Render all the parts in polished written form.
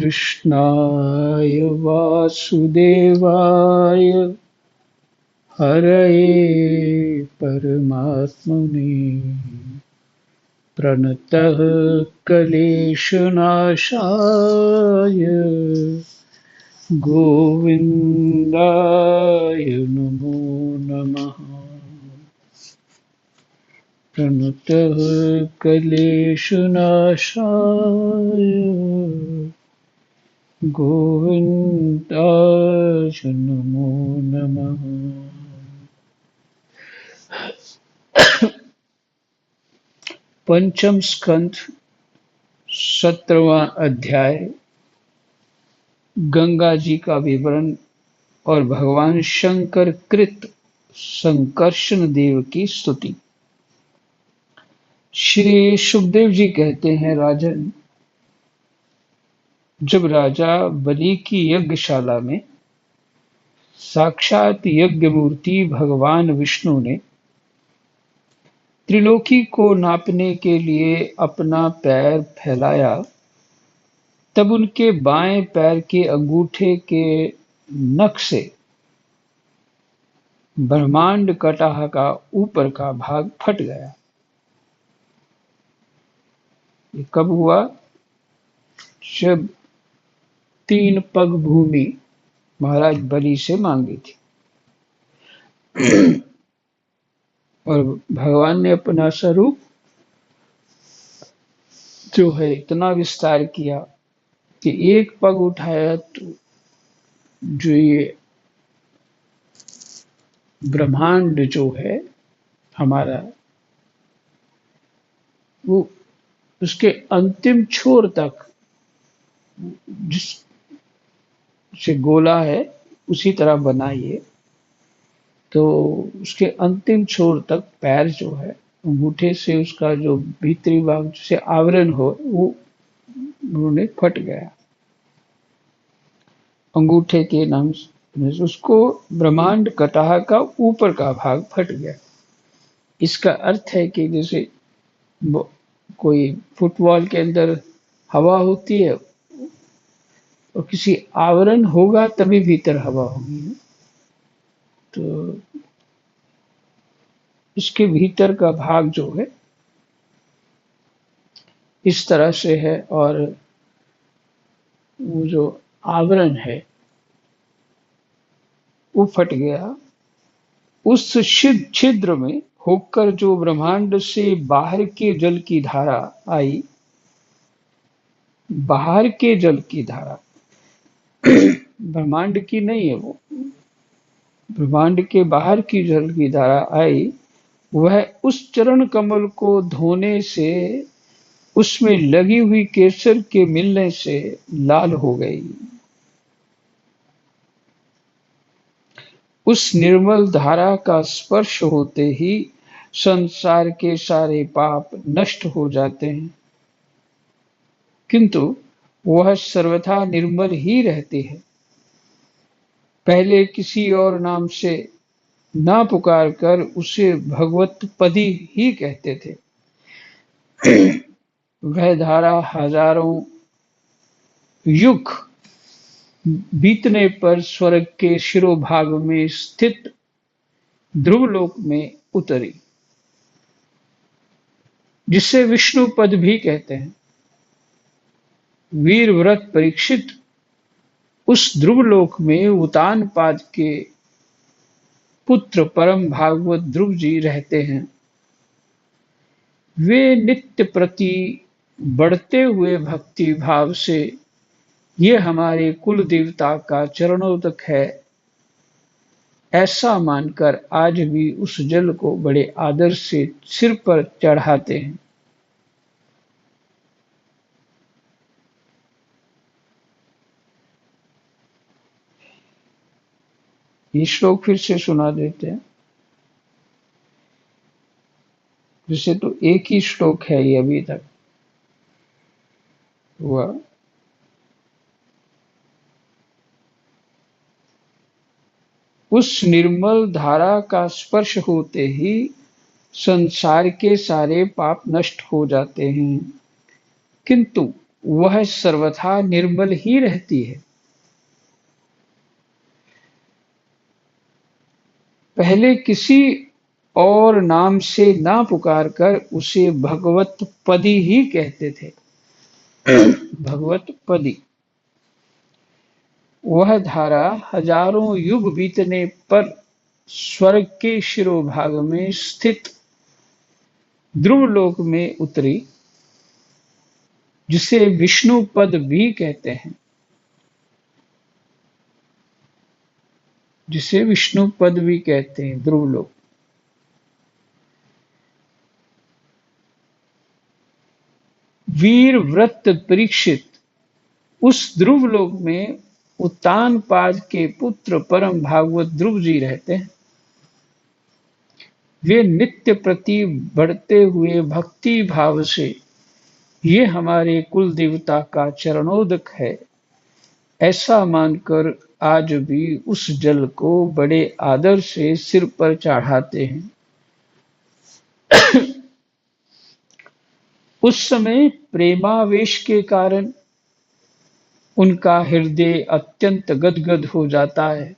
कृष्णाय वासुदेवाय हरये परमात्मने प्रणतः क्लेशनाशाय गोविन्दाय नमो नमः। प्रणतः क्लेशनाशाय गोविन्दाय नमो नमः। पंचम स्कंध 17वां अध्याय गंगा जी का विवरण और भगवान शंकर कृत संकर्षण देव की स्तुति। श्री सुखदेव जी कहते हैं, राजन, जब राजा बलि की यज्ञशाला में साक्षात यज्ञ मूर्ति भगवान विष्णु ने त्रिलोकी को नापने के लिए अपना पैर फैलाया, तब उनके बाएं पैर के अंगूठे के नख से ब्रह्मांड कटाह का ऊपर का भाग फट गया। ये कब हुआ? जब 3 पग भूमि महाराज बलि से मांगी थी और भगवान ने अपना स्वरूप जो है इतना विस्तार किया कि एक पग उठाया तो जो ये ब्रह्मांड जो है हमारा, वो उसके अंतिम छोर तक, जिस से गोला है उसी तरह बनाइए, तो उसके अंतिम छोर तक पैर जो है अंगूठे से उसका जो भीतरी भाग से आवरण हो वो उन्होंने फट गया। अंगूठे के नाम से उसको ब्रह्मांड कटाह का ऊपर का भाग फट गया। इसका अर्थ है कि जैसे कोई फुटबॉल के अंदर हवा होती है और किसी आवरण होगा तभी भीतर हवा होगी, तो इसके भीतर का भाग जो है इस तरह से है और वो जो आवरण है वो फट गया। उस छिद्र में होकर जो ब्रह्मांड से बाहर के जल की धारा आई, बाहर के जल की धारा ब्रह्मांड की नहीं है, वो ब्रह्मांड के बाहर की जल की धारा आई, वह उस चरण कमल को धोने से, उसमें लगी हुई केसर के मिलने से लाल हो गई। उस निर्मल धारा का स्पर्श होते ही संसार के सारे पाप नष्ट हो जाते हैं, किंतु वह सर्वथा निर्मल ही रहती है। पहले किसी और नाम से ना पुकार कर उसे भगवत पदी ही कहते थे। वह धारा हजारों युग बीतने पर स्वर्ग के शिरोभाग में स्थित ध्रुवलोक में उतरी, जिसे विष्णु पद भी कहते हैं। वीर व्रत परीक्षित उस ध्रुवलोक में उतानपाद के पुत्र परम भागवत ध्रुव जी रहते हैं। वे नित्य प्रति बढ़ते हुए भक्ति भाव से ये हमारे कुल देवता का चरणोदक है ऐसा मानकर आज भी उस जल को बड़े आदर से सिर पर चढ़ाते हैं। ये श्लोक फिर से सुना देते हैं। वैसे तो एक ही श्लोक है ये अभी तक हुआ। उस निर्मल धारा का स्पर्श होते ही संसार के सारे पाप नष्ट हो जाते हैं, किंतु वह सर्वथा निर्मल ही रहती है। पहले किसी और नाम से ना पुकार कर उसे भगवत पदी ही कहते थे। भगवत पदी। वह धारा हजारों युग बीतने पर स्वर्ग के शिरोभाग में स्थित ध्रुवलोक में उतरी, जिसे विष्णु पद भी कहते हैं। जिसे विष्णु पद भी कहते हैं, ध्रुवलोक। वीर व्रत परीक्षित उस ध्रुवलोक में उत्तानपाद के पुत्र परम भागवत ध्रुव जी रहते हैं। वे नित्य प्रति बढ़ते हुए भक्ति भाव से ये हमारे कुल देवता का चरणोदक है, ऐसा मानकर आज भी उस जल को बड़े आदर से सिर पर चढ़ाते हैं। उस समय प्रेमावेश के कारण उनका हृदय अत्यंत गदगद हो जाता है।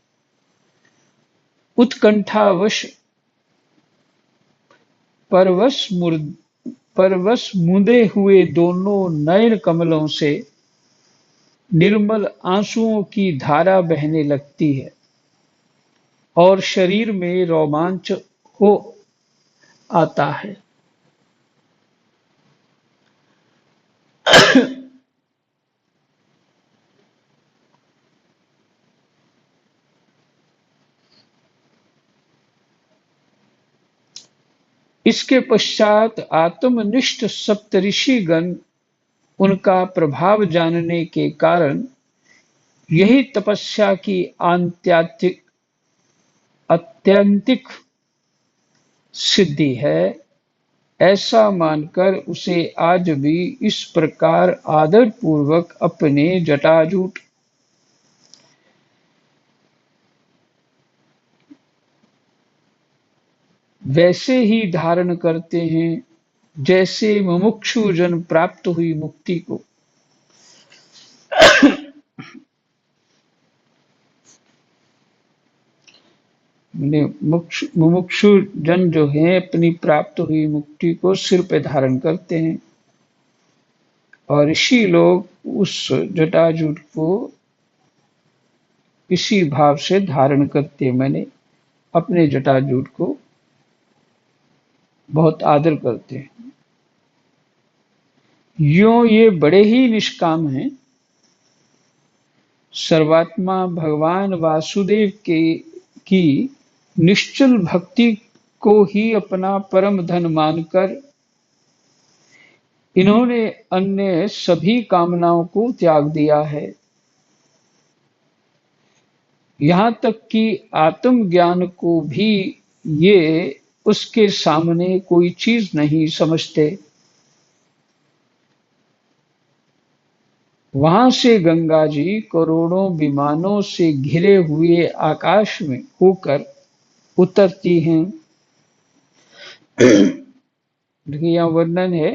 उत्कंठावश परवश मुंदे हुए दोनों नयन कमलों से निर्मल आंसुओं की धारा बहने लगती है और शरीर में रोमांच हो आता है। इसके पश्चात आत्मनिष्ठ सप्तऋषिगण उनका प्रभाव जानने के कारण यही तपस्या की आत्यंतिक सिद्धि है, ऐसा मानकर उसे आज भी इस प्रकार आदर पूर्वक अपने जटाजूट वैसे ही धारण करते हैं जैसे मुमुक्षु जन प्राप्त हुई मुक्ति को। मुमुक्षु जन जो हैं अपनी प्राप्त हुई मुक्ति को सिर पे धारण करते हैं और ऋषि लोग उस जटाजूट को इसी भाव से धारण करते हैं, मैंने अपने जटाजूट को बहुत आदर करते हैं। यों ये बड़े ही निष्काम हैं। सर्वात्मा भगवान वासुदेव की निश्चल भक्ति को ही अपना परम धन मानकर इन्होंने अन्य सभी कामनाओं को त्याग दिया है। यहाँ तक कि आत्मज्ञान को भी ये उसके सामने कोई चीज नहीं समझते। वहां से गंगा जी करोड़ों विमानों से घिरे हुए आकाश में होकर उतरती हैं। देखिए यहाँ वर्णन है,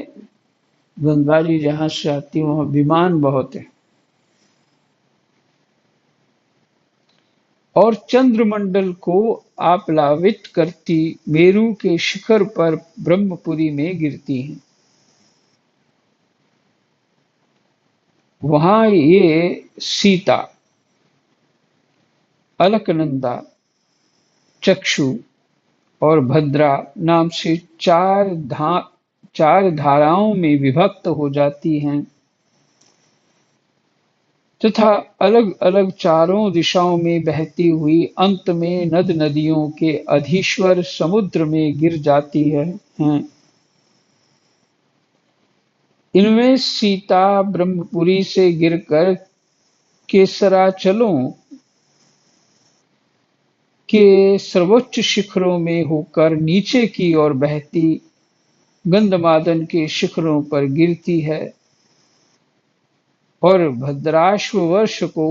गंगा जी जहां से आती वहां विमान बहुत है और चंद्रमंडल को आप्लावित करती मेरू के शिखर पर ब्रह्मपुरी में गिरती हैं। वहां ये सीता, अलकनंदा, चक्षु और भद्रा नाम से चार धाराओं में विभक्त हो जाती हैं तथा अलग अलग चारों दिशाओं में बहती हुई अंत में नद नदियों के अधीश्वर समुद्र में गिर जाती हैं। इनमें सीता ब्रह्मपुरी से गिरकर केसराचलों के सर्वोच्च शिखरों में होकर नीचे की ओर बहती गंधमादन के शिखरों पर गिरती है और भद्राश्व वर्ष को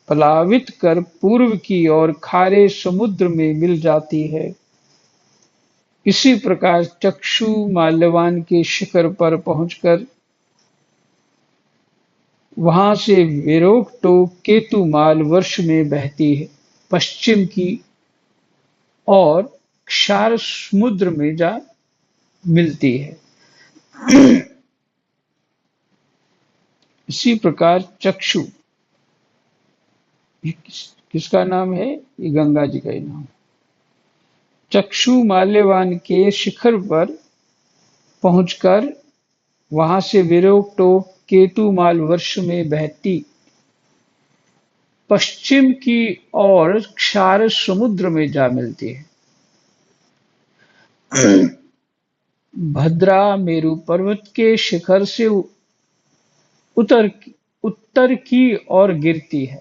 प्लावित कर पूर्व की ओर खारे समुद्र में मिल जाती है। इसी प्रकार चक्षु माल्यवान के शिखर पर पहुंचकर वहां से वेरोक टोक केतुमाल वर्ष में बहती है पश्चिम की और क्षार समुद्र में जा मिलती है। इसी प्रकार चक्षु, ये किसका नाम है? ये गंगा जी का ही नाम। चक्षु माल्यवान के शिखर पर पहुंचकर वहां से विरोक टोक केतुमाल वर्ष में बहती पश्चिम की ओर क्षार समुद्र में जा मिलती है। भद्रा मेरु पर्वत के शिखर से उत्तर उत्तर की ओर गिरती है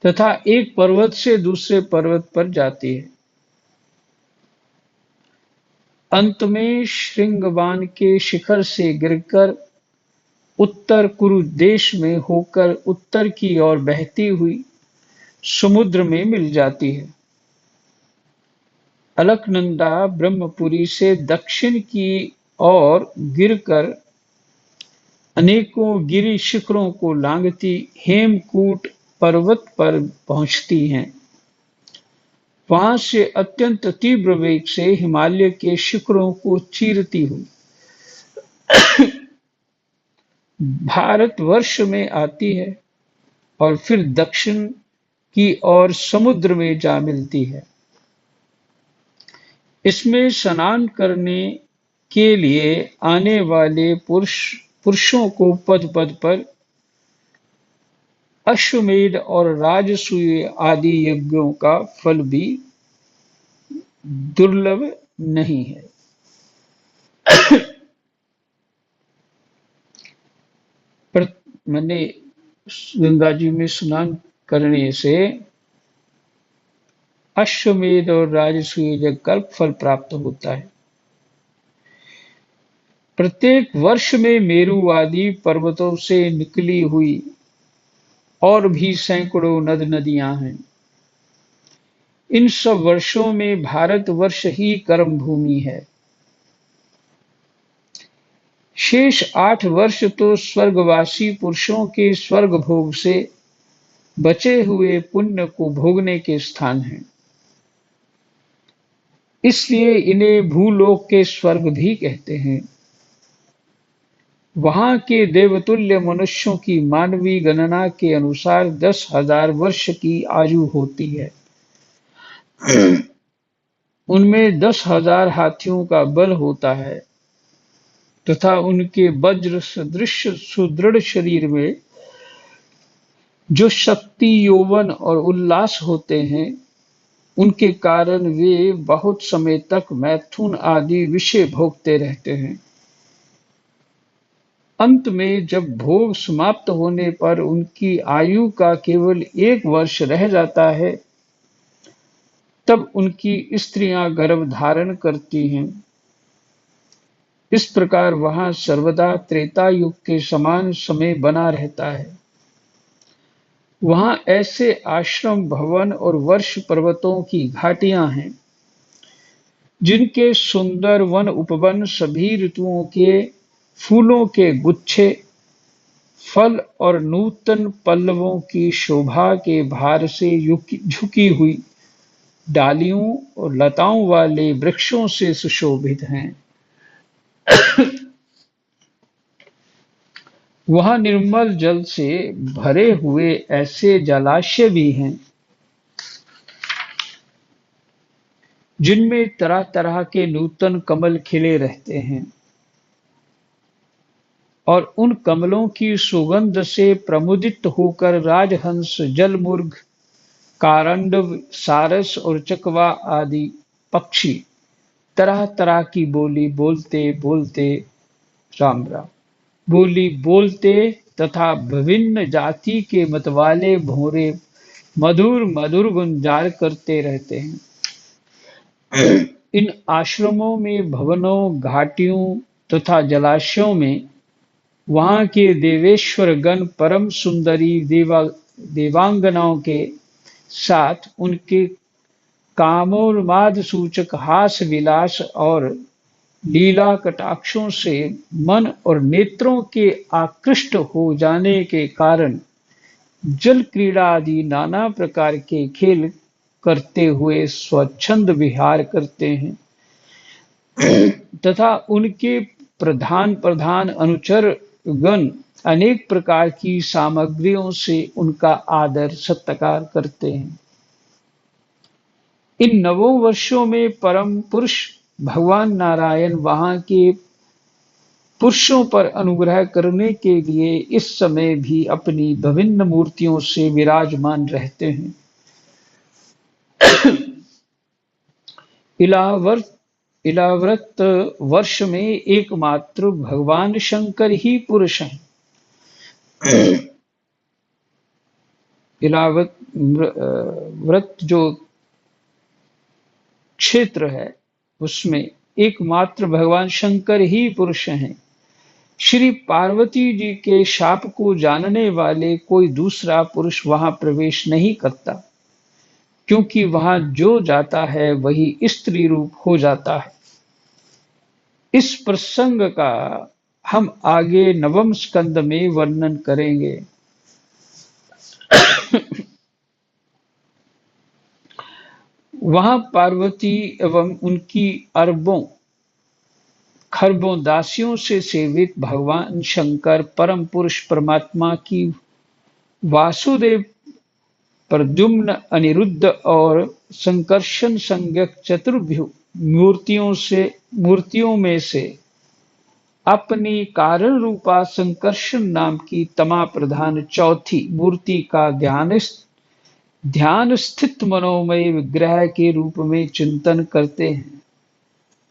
तथा एक पर्वत से दूसरे पर्वत पर जाती है। अंत में श्रृंगबान के शिखर से गिरकर उत्तर कुरु देश में होकर उत्तर की ओर बहती हुई समुद्र में मिल जाती है। अलकनंदा ब्रह्मपुरी से दक्षिण की ओर गिरकर अनेकों गिरि शिखरों को लांघती हेमकूट पर्वत पर पहुंचती हैं। वहां से अत्यंत तीव्र वेग से हिमालय के शिखरों को चीरती हुई भारतवर्ष में आती है और फिर दक्षिण की ओर समुद्र में जा मिलती है। इसमें स्नान करने के लिए आने वाले पुरुषों को पद पद पर अश्वमेध और राजसूय आदि यज्ञों का फल भी दुर्लभ नहीं है। पर मैंने गंगा जी में स्नान करने से अश्वमेध और राजसूय यज्ञ का फल प्राप्त होता है। प्रत्येक वर्ष में मेरु आदि पर्वतों से निकली हुई और भी सैकड़ों नद नदियां हैं। इन सब वर्षों में भारतवर्ष ही कर्म भूमि है। शेष 8 वर्ष तो स्वर्गवासी पुरुषों के स्वर्ग भोग से बचे हुए पुण्य को भोगने के स्थान हैं। इसलिए इन्हें भूलोक के स्वर्ग भी कहते हैं। वहां के देवतुल्य मनुष्यों की मानवीय गणना के अनुसार 10,000 वर्ष की आयु होती है। उनमें 10,000 हाथियों का बल होता है तथा उनके वज्र सदृश सुदृढ़ शरीर में जो शक्ति, यौवन और उल्लास होते हैं, उनके कारण वे बहुत समय तक मैथुन आदि विषय भोगते रहते हैं। अंत में जब भोग समाप्त होने पर उनकी आयु का केवल 1 वर्ष रह जाता है, तब उनकी स्त्रियां गर्भ धारण करती हैं। इस प्रकार वहां सर्वदा त्रेता युग के समान समय बना रहता है। वहां ऐसे आश्रम, भवन और वर्ष पर्वतों की घाटियां हैं, जिनके सुंदर वन उपवन सभी ऋतुओं के फूलों के गुच्छे, फल और नूतन पल्लवों की शोभा के भार से झुकी हुई डालियों और लताओं वाले वृक्षों से सुशोभित हैं। वहां निर्मल जल से भरे हुए ऐसे जलाशय भी हैं, जिनमें तरह तरह के नूतन कमल खिले रहते हैं और उन कमलों की सुगंध से प्रमुदित होकर राजहंस, जलमुर्ग, कारंडव, सारस और चकवा आदि पक्षी तरह तरह की बोली बोलते बोलते राम राम बोली बोलते तथा विभिन्न जाति के मतवाले भोरे मधुर मधुर गुंजार करते रहते हैं। इन आश्रमों में, भवनों, घाटियों तथा जलाशयों में वहां के देवेश्वर गण परम सुंदरी देवांगनाओं के साथ उनके कामोन्माद सूचक हास विलास और लीला कटाक्षों से मन और नेत्रों के आकृष्ट हो जाने के कारण जल क्रीड़ा आदि नाना प्रकार के खेल करते हुए स्वच्छंद विहार करते हैं तथा उनके प्रधान प्रधान अनुचर गण अनेक प्रकार की सामग्रियों से उनका आदर सत्कार करते हैं। इन नवों वर्षों में परम पुरुष भगवान नारायण वहां के पुरुषों पर अनुग्रह करने के लिए इस समय भी अपनी विभिन्न मूर्तियों से विराजमान रहते हैं। इलावर्त इलाव्रत वर्ष में एकमात्र भगवान शंकर ही पुरुष हैं। इलावत व्रत जो क्षेत्र है उसमें एकमात्र भगवान शंकर ही पुरुष हैं। श्री पार्वती जी के शाप को जानने वाले कोई दूसरा पुरुष वहां प्रवेश नहीं करता, क्योंकि वहां जो जाता है वही स्त्री रूप हो जाता है। इस प्रसंग का हम आगे नवम स्कंद में वर्णन करेंगे। वहां पार्वती एवं उनकी अरबों खरबों दासियों से सेवित भगवान शंकर परम पुरुष परमात्मा की वासुदेव, प्रद्युम्न, अनिरुद्ध और संकर्षण संज्ञक चतुर्भुज मूर्तियों में से अपनी कारण रूपा संकर्षण नाम की तमा प्रधान चौथी मूर्ति का ध्यान स्थित मनोमय विग्रह के रूप में चिंतन करते हैं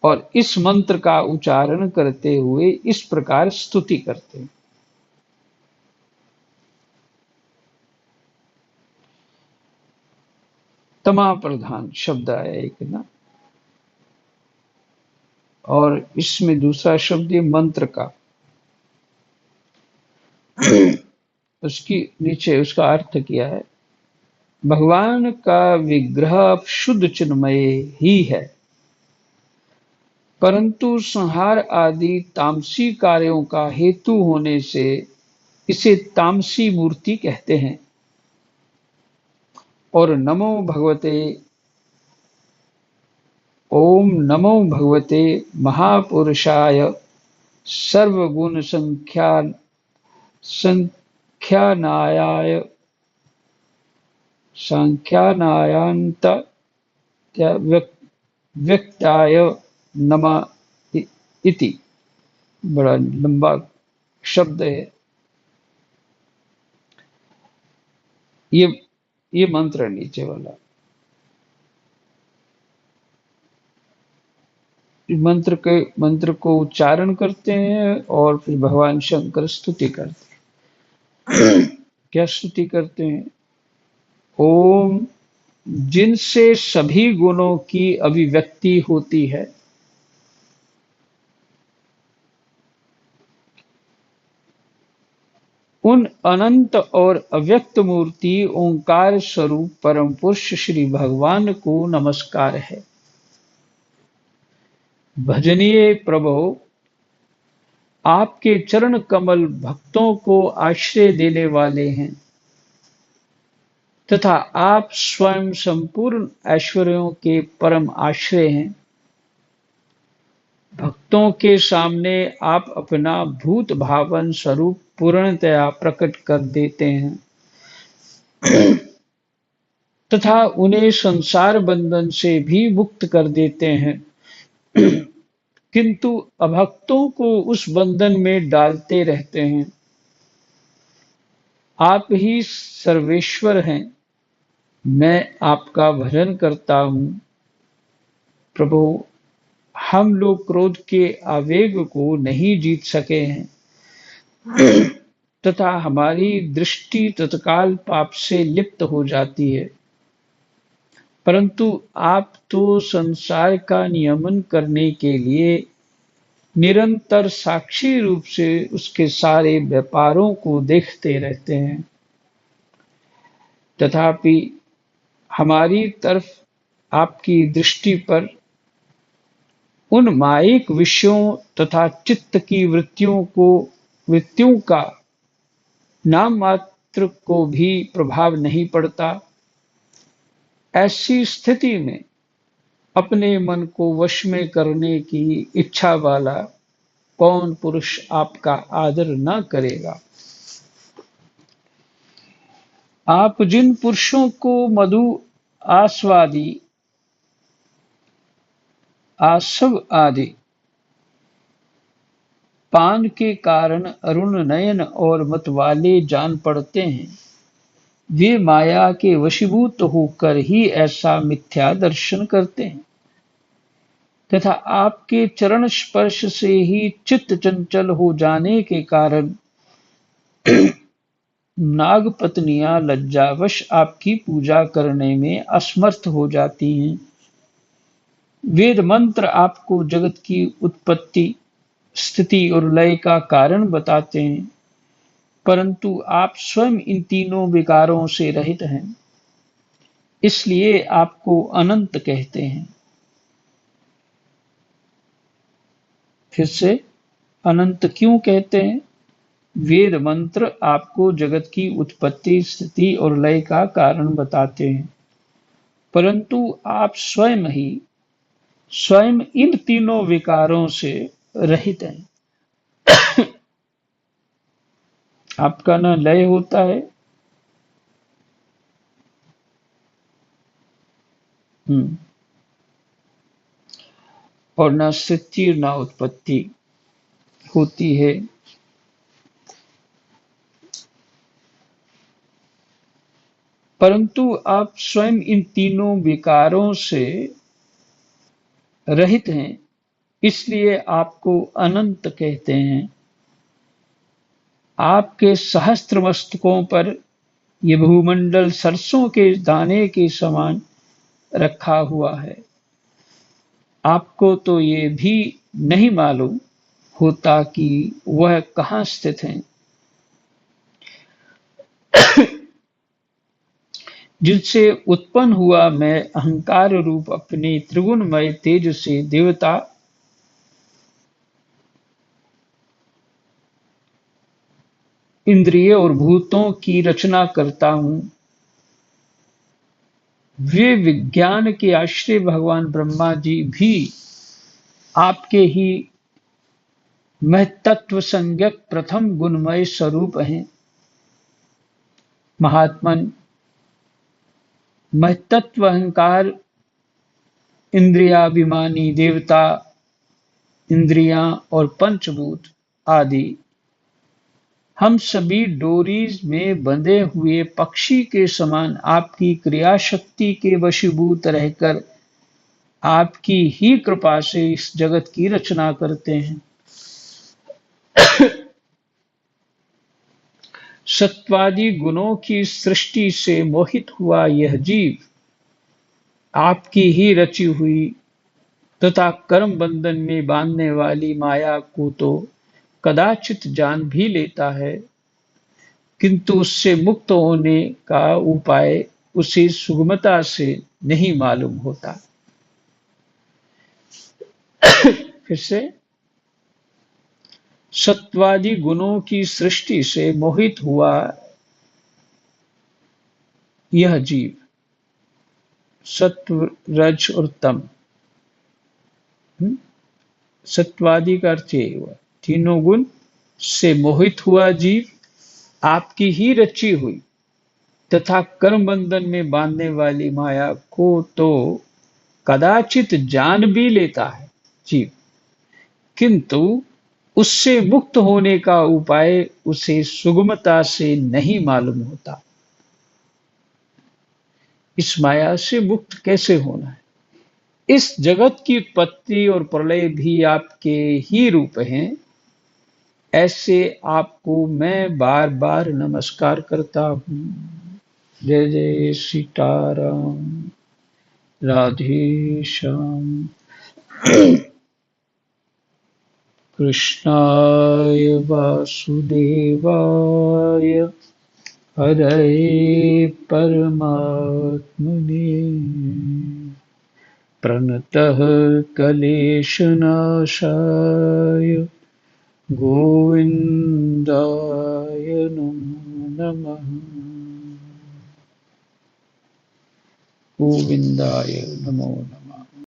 और इस मंत्र का उच्चारण करते हुए इस प्रकार स्तुति करते हैं। तमा प्रधान शब्द आया एक ना, और इसमें दूसरा शब्द ये मंत्र का, उसकी नीचे उसका अर्थ किया है। भगवान का विग्रह शुद्ध चिन्मय ही है, परंतु संहार आदि तामसी कार्यों का हेतु होने से इसे तामसी मूर्ति कहते हैं। और ओम नमो भगवते महापुरुषाय सर्वगुण संख्यानायांत व्यक्ताय नमः इति। बड़ा लंबा शब्द है ये मंत्र नीचे वाला। मंत्र को उच्चारण करते हैं और फिर भगवान शंकर स्तुति करते हैं। क्या स्तुति करते हैं? ओम, जिनसे सभी गुणों की अभिव्यक्ति होती है, उन अनंत और अव्यक्त मूर्ति ओंकार स्वरूप परम पुरुष श्री भगवान को नमस्कार है। भजनीय प्रभो, आपके चरण कमल भक्तों को आश्रय देने वाले हैं तथा आप स्वयं संपूर्ण ऐश्वर्यों के परम आश्रय हैं। भक्तों के सामने आप अपना भूत भावन स्वरूप पूर्णतया प्रकट कर देते हैं तथा उन्हें संसार बंधन से भी मुक्त कर देते हैं, किंतु अभक्तों को उस बंधन में डालते रहते हैं। आप ही सर्वेश्वर हैं, मैं आपका भजन करता हूं। प्रभु, हम लोग क्रोध के आवेग को नहीं जीत सके हैं तथा हमारी दृष्टि तत्काल पाप से लिप्त हो जाती है, परंतु आप तो संसार का नियमन करने के लिए निरंतर साक्षी रूप से उसके सारे व्यापारों को देखते रहते हैं। तथापि हमारी तरफ आपकी दृष्टि पर उन मायिक विषयों तथा चित्त की वृत्तियों का नाम मात्र को भी प्रभाव नहीं पड़ता। ऐसी स्थिति में अपने मन को वश में करने की इच्छा वाला कौन पुरुष आपका आदर न करेगा। आप जिन पुरुषों को मधु आस्वादी आसव आदि पान के कारण अरुण नयन और मतवाले जान पड़ते हैं, वे माया के वशीभूत होकर ही ऐसा मिथ्या दर्शन करते हैं तथा आपके चरण स्पर्श से ही चित्त चंचल हो जाने के कारण नागपत्नियां लज्जावश आपकी पूजा करने में असमर्थ हो जाती हैं। वेद मंत्र आपको जगत की उत्पत्ति, स्थिति और लय का कारण बताते हैं, परंतु आप स्वयं इन तीनों विकारों से रहित हैं, इसलिए आपको अनंत कहते हैं। फिर से, अनंत क्यों कहते हैं? वेद मंत्र आपको जगत की उत्पत्ति, स्थिति और लय का कारण बताते हैं, परंतु आप स्वयं इन तीनों विकारों से रहित हैं। आपका न लय होता है और न स्थिति न उत्पत्ति होती है। परंतु आप स्वयं इन तीनों विकारों से रहित हैं, इसलिए आपको अनंत कहते हैं। आपके सहस्त्र मस्तकों पर ये भूमंडल सरसों के दाने के समान रखा हुआ है। आपको तो ये भी नहीं मालूम होता कि वह कहाँ स्थित हैं। जिनसे उत्पन्न हुआ मैं अहंकार रूप अपने त्रिगुणमय तेज से देवता इंद्रिय और भूतों की रचना करता हूं। वे विज्ञान के आश्रय भगवान ब्रह्मा जी भी आपके ही महत्त्व संज्ञक प्रथम गुणमय स्वरूप हैं। महात्मन, महत्त्व अहंकार, इंद्रियाभिमानी देवता, इंद्रियां और पंचभूत आदि हम सभी डोरी में बंधे हुए पक्षी के समान आपकी क्रिया शक्ति के वशीभूत रहकर आपकी ही कृपा से इस जगत की रचना करते हैं। सत्वादि गुणों की सृष्टि से मोहित हुआ यह जीव आपकी ही रची हुई तथा कर्म बंधन में बांधने वाली माया को तो कदाचित जान भी लेता है, किंतु उससे मुक्त होने का उपाय उसे सुगमता से नहीं मालूम होता। फिर से, सत्वादि गुणों की सृष्टि से मोहित हुआ यह जीव, सत्व, रज और तम, सत्वादि का अर्थ ये हुआ तीनों गुण से मोहित हुआ जीव आपकी ही रची हुई तथा कर्म बंधन में बांधने वाली माया को तो कदाचित जान भी लेता है जीव, किंतु उससे मुक्त होने का उपाय उसे सुगमता से नहीं मालूम होता। इस माया से मुक्त कैसे होना है? इस जगत की उत्पत्ति और प्रलय भी आपके ही रूप हैं। ऐसे आपको मैं बार बार नमस्कार करता हूं। जय जय सीताराम, राधे श्याम। कृष्णाय वासुदेवाय हरे परमात्मने प्रणतः क्लेशनाशाय गोविन्दाय नमो नमः। गोविन्दाय नमो नमः।